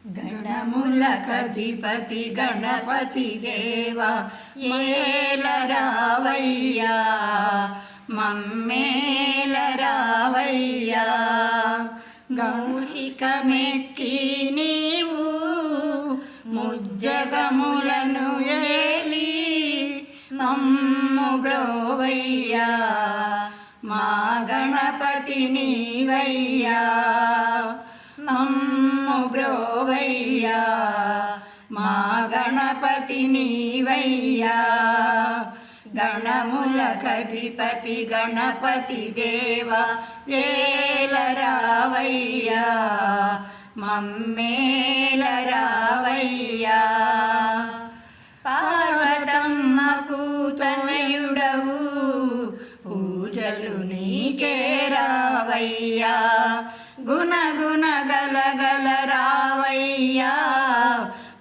గణములకధిపతి గణపతి దేవా ఏలరావయ్యా మమ్మేలరావయ్యా. గౌషికమెక్కి నీవు ముజ్జగములను ఏలి మమ్ము బ్రోవయ్యా మా గణపతి నీవయ్యా మమ్ము బ్రోవయ్యా మా గణపతి నీవయ్యా. గణములకధిపతి గణపతి దేవా ఏలరావయ్యా మమ్మేలరావయ్యా. పార్వతమ్మకు తనయుడవు పూజలు నీకే రావయ్యా గుణగుణ గలగల రావయ్యా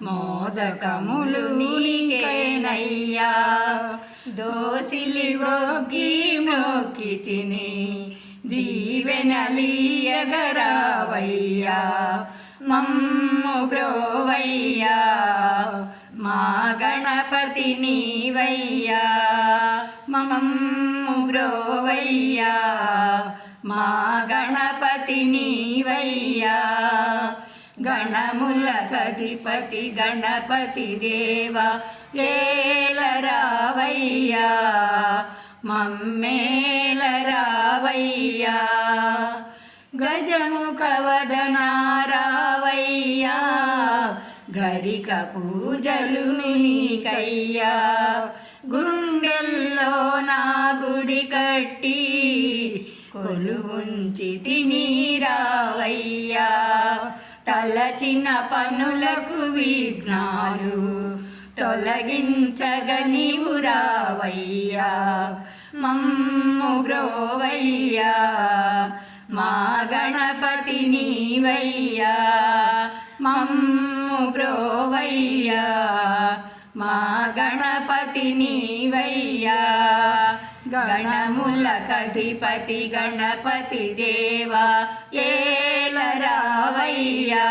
మోదకములు నీకేనయ్యా. దోసిలి ఒగ్గి మొక్కి తిని దీవెనలీయగరావయ్యా మమ్ము బ్రోవయ్యా మా గణపతి నీవయ్యా మమ్ము బ్రోవయ్యా మా గణపతి నీవయ్యా. గణములకధిపతి గణపతి దేవా ఏలరావయ్యా మమ్మేలరావయ్యా. గజముఖవదనా రావయ్యా గరిక పూజలు నీకయ్యా గుండెల్లో నా గుడి కట్టి కొలువుంచి తిని రావయ్యా తలచిన పనులకు విఘ్నాలు తొలగించగ నీవు రావయ్యా మమ్ము బ్రోవయ్యా మా గణపతి నీవయ్యా మమ్ము బ్రోవయ్యా మా గణపతి నీవయ్యా. గణములకధిపతి గణపతి దేవా ఏలరావయ్యా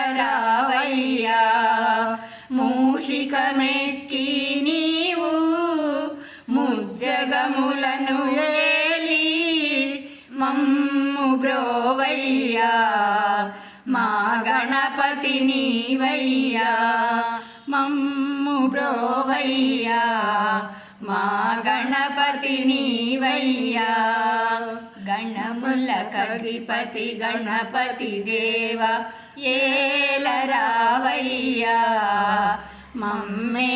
మమ్మేలరావయ్యా. మూషికమెక్కి నీవు ముజ్జగములను ఏలి మమ్ము బ్రోవయ్యా మా గణపతి నీవయ్యా మమ్ము బ్రోవయ్యా మా గణపతి నీవయ్యా. గణములకధిపతి గణపతి దేవా ఏలరావయ్యా మమ్మే